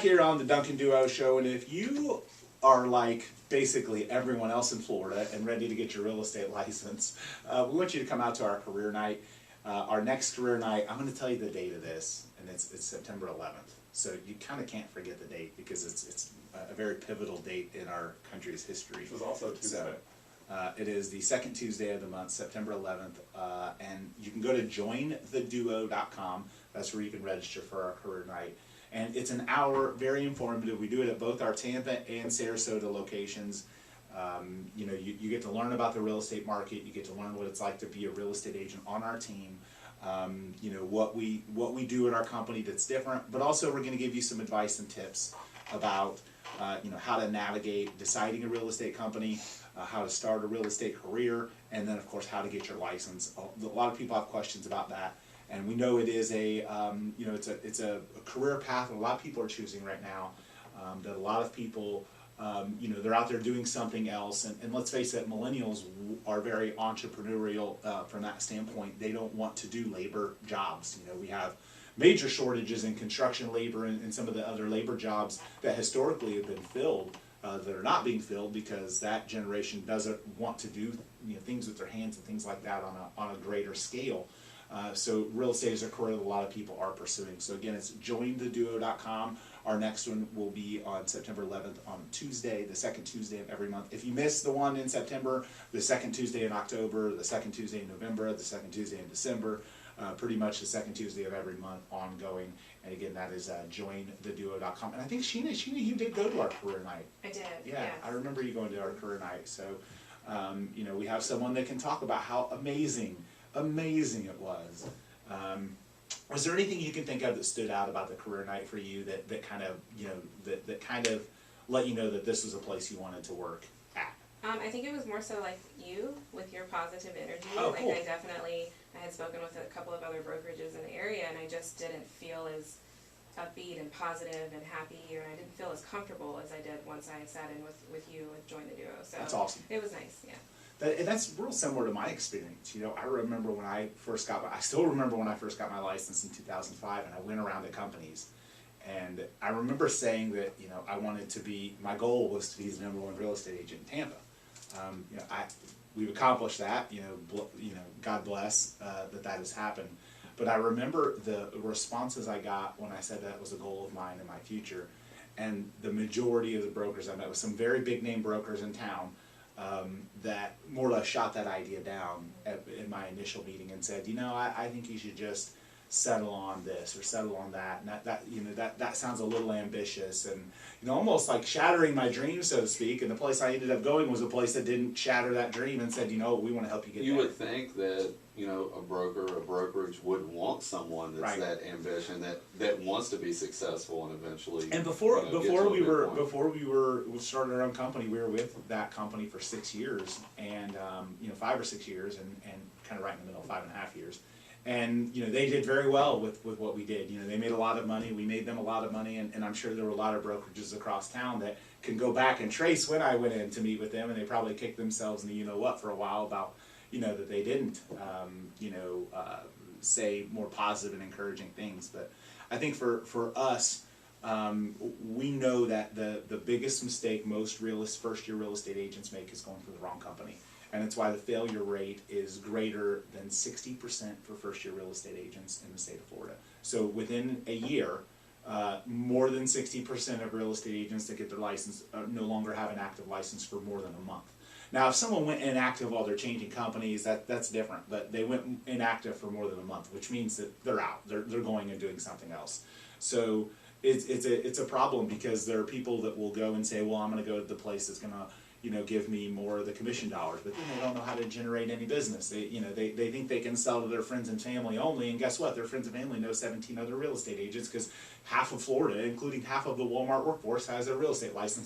Here on the Duncan Duo Show, and if you are like basically everyone else in Florida and ready to get your real estate license, we want you to come out to our career night. Our next career night, I'm going to tell you the date of this, and it's September 11th. So you kind of can't forget the date because it's a very pivotal date in our country's history. This is also Tuesday. So, it is the second Tuesday of the month, September 11th, and you can go to jointheduo.com. That's where you can register for our career night. And it's an hour, very informative. We do it at both our Tampa and Sarasota locations. You know, you get to learn about the real estate market. You get to learn what it's like to be a real estate agent on our team. You know, what we do at our company that's different, but also we're going to give you some advice and tips about you know, how to navigate deciding a real estate company, how to start a real estate career, and then of course how to get your license. A lot of people have questions about that. And we know it is a, you know, it's a career path that a lot of people are choosing right now. That a lot of people, you know, they're out there doing something else. And let's face it, millennials are very entrepreneurial from that standpoint. They don't want to do labor jobs. You know, we have major shortages in construction labor and some of the other labor jobs that historically have been filled that are not being filled because that generation doesn't want to do, you know, things with their hands and things like that on a greater scale. So real estate is a career that a lot of people are pursuing. So again, it's jointheduo.com. Our next one will be on September 11th on Tuesday, the second Tuesday of every month. If you miss the one in September, the second Tuesday in October, the second Tuesday in November, the second Tuesday in December, pretty much the second Tuesday of every month ongoing. And again, that is jointheduo.com. And I think Sheena, you did go to our career night. I did. Yeah, yes. I remember you going to our career night. So, you know, we have someone that can talk about how amazing it was. Was there anything you can think of that stood out about the career night for you that kind of, you know, that kind of let you know that this was a place you wanted to work at? I think it was more so like you with your positive energy. Oh, like cool. I had spoken with a couple of other brokerages in the area, and I just didn't feel as upbeat and positive and happy, or I didn't feel as comfortable as I did once I sat in with you and joined the duo. So That's awesome. It was nice, yeah. That's real similar to my experience. You know, I remember when I first got I still remember when I first got my license in 2005, and I went around to companies, and I remember saying that, you know, I wanted to be, my goal was to be the #1 real estate agent in Tampa. You know, we've accomplished that. You know, God bless that has happened. But I remember the responses I got when I said that was a goal of mine in my future, and the majority of the brokers I met with, some very big name brokers in town, that more or less shot that idea down in my initial meeting and said, you know, I think you should just settle on this or settle on that, and that you know, that sounds a little ambitious, and, you know, almost like shattering my dream, so to speak. And the place I ended up going was a place that didn't shatter that dream and said, you know, we want to help you get there. You would think that, you know, a brokerage would want someone that's Right. that ambition, that wants to be successful and eventually. And before you know, we started our own company, we were with that company for 6 years, and you know, 5 or 6 years, and kind of right in the middle, 5.5 years. And, you know, they did very well with what we did. You know, they made a lot of money, we made them a lot of money, and I'm sure there were a lot of brokerages across town that can go back and trace when I went in to meet with them, and they probably kicked themselves in the you-know-what for a while about, you know, that they didn't, you know, say more positive and encouraging things. But I think for us, we know that the biggest mistake most first-year real estate agents make is going for the wrong company. And it's why the failure rate is greater than 60% for first-year real estate agents in the state of Florida. So within a year, more than 60% of real estate agents that get their license no longer have an active license for more than a month. Now, if someone went inactive while they're changing companies, that's different. But they went inactive for more than a month, which means that they're out. They're going and doing something else. So it's a problem, because there are people that will go and say, well, I'm going to go to the place that's going to, you know, give me more of the commission dollars, but then they don't know how to generate any business. They, you know, they think they can sell to their friends and family only, and guess what? Their friends and family know 17 other real estate agents, because half of Florida, including half of the Walmart workforce, has a real estate license.